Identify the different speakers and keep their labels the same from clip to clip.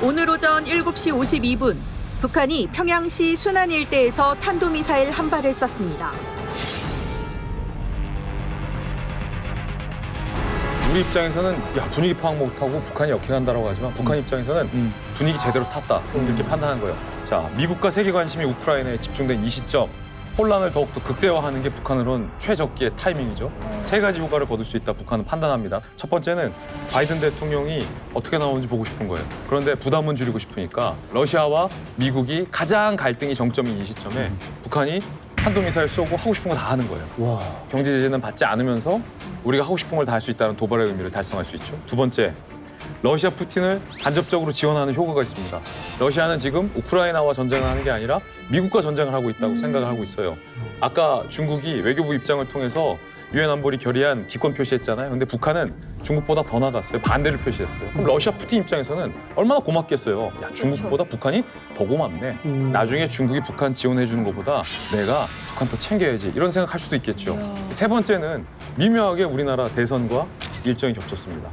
Speaker 1: 오늘 오전 7시 52분 북한이 평양시 순안 일대에서 탄도미사일 한 발을 쐈습니다.
Speaker 2: 우리 입장에서는 야 분위기 파악 못하고 북한이 역행한다라고 하지만 북한 입장에서는 분위기 제대로 탔다 이렇게 판단한 거예요. 자, 미국과 세계 관심이 우크라이나에 집중된 이 시점 혼란을 더욱더 극대화하는 게 북한으로는 최적기의 타이밍이죠. 세 가지 효과를 거둘 수 있다 북한은 판단합니다. 첫 번째는 바이든 대통령이 어떻게 나오는지 보고 싶은 거예요. 그런데 부담은 줄이고 싶으니까 러시아와 미국이 가장 갈등이 정점인 이 시점에 북한이 탄도미사일 쏘고 하고 싶은 거 다 하는 거예요.
Speaker 3: 와.
Speaker 2: 경제 제재는 받지 않으면서 우리가 하고 싶은 걸 다 할 수 있다는 도발의 의미를 달성할 수 있죠. 두 번째, 러시아 푸틴을 간접적으로 지원하는 효과가 있습니다. 러시아는 지금 우크라이나와 전쟁을 하는 게 아니라 미국과 전쟁을 하고 있다고 생각을 하고 있어요. 아까 중국이 외교부 입장을 통해서 유엔 안보리 결의안 기권 표시했잖아요. 근데 북한은 중국보다 더 나갔어요. 반대를 표시했어요. 그럼 러시아 푸틴 입장에서는 얼마나 고맙겠어요. 야, 중국보다 북한이 더 고맙네. 나중에 중국이 북한 지원해 주는 것보다 내가 북한 더 챙겨야지. 이런 생각할 수도 있겠죠. 세 번째는 미묘하게 우리나라 대선과 일정이 겹쳤습니다.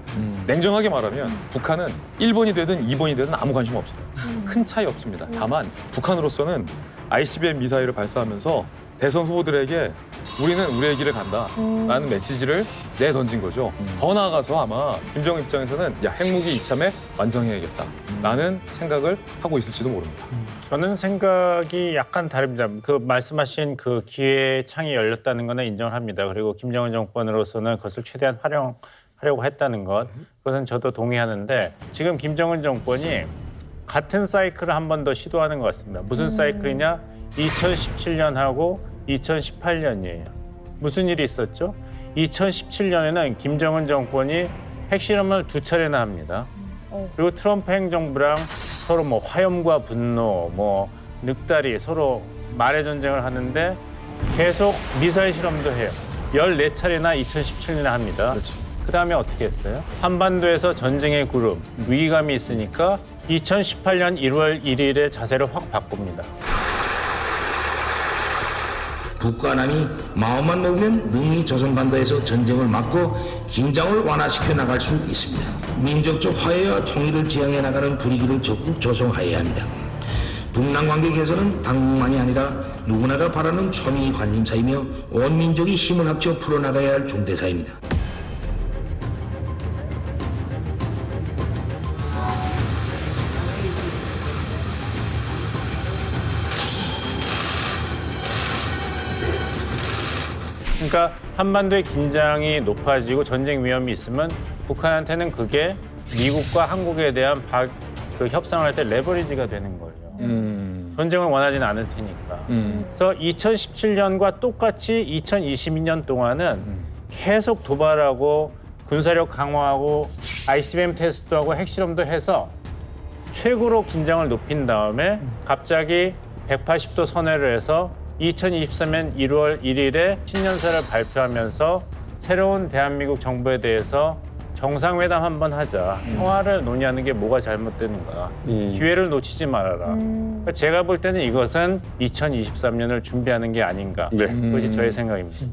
Speaker 2: 냉정하게 말하면 북한은 1번이 되든 2번이 되든 아무 관심 없어요. 큰 차이 없습니다. 다만 북한으로서는 ICBM 미사일을 발사하면서 대선 후보들에게 우리는 우리의 길을 간다라는 메시지를 내던진 거죠. 더 나아가서 아마 김정은 입장에서는 야 핵무기 이참에 완성해야겠다라는 생각을 하고 있을지도 모릅니다.
Speaker 3: 저는 생각이 약간 다릅니다. 그 말씀하신 그 기회의 창이 열렸다는 거는 인정을 합니다. 그리고 김정은 정권으로서는 그것을 최대한 활용하려고 했다는 것, 그것은 저도 동의하는데 지금 김정은 정권이 같은 사이클을 한 번 더 시도하는 것 같습니다. 무슨 사이클이냐? 2017년하고 2018년이에요. 무슨 일이 있었죠? 2017년에는 김정은 정권이 핵실험을 2차례나 합니다. 그리고 트럼프 행정부랑 서로 뭐 화염과 분노, 뭐 늑다리 서로 말의 전쟁을 하는데 계속 미사일 실험도 해요. 14차례나 2017년에 합니다. 그다음에 어떻게 했어요? 한반도에서 전쟁의 구름, 위기감이 있으니까 2018년 1월 1일에 자세를 확 바꿉니다.
Speaker 4: 북한함이 마음만 먹으면 능히 조선반도에서 전쟁을 막고 긴장을 완화시켜 나갈 수 있습니다. 민족적 화해와 통일을 지향해 나가는 분위기를 적극 조성하여야 합니다. 북남 관계 개선은 당국만이 아니라 누구나가 바라는 초미의 관심사이며 온 민족이 힘을 합쳐 풀어나가야 할 중대사입니다.
Speaker 3: 그러니까 한반도의 긴장이 높아지고 전쟁 위험이 있으면 북한한테는 그게 미국과 한국에 대한 그 협상을 할 때 레버리지가 되는 거예요. 전쟁을 원하지는 않을 테니까. 그래서 2017년과 똑같이 2022년 동안은 계속 도발하고 군사력 강화하고 ICBM 테스트도 하고 핵실험도 해서 최고로 긴장을 높인 다음에 갑자기 180도 선회를 해서 2023년 1월 1일에 신년사를 발표하면서 새로운 대한민국 정부에 대해서 정상회담 한번 하자. 평화를 논의하는 게 뭐가 잘못되는가. 기회를 놓치지 말아라. 그러니까 제가 볼 때는 이것은 2023년을 준비하는 게 아닌가. 그것이 저의 생각입니다.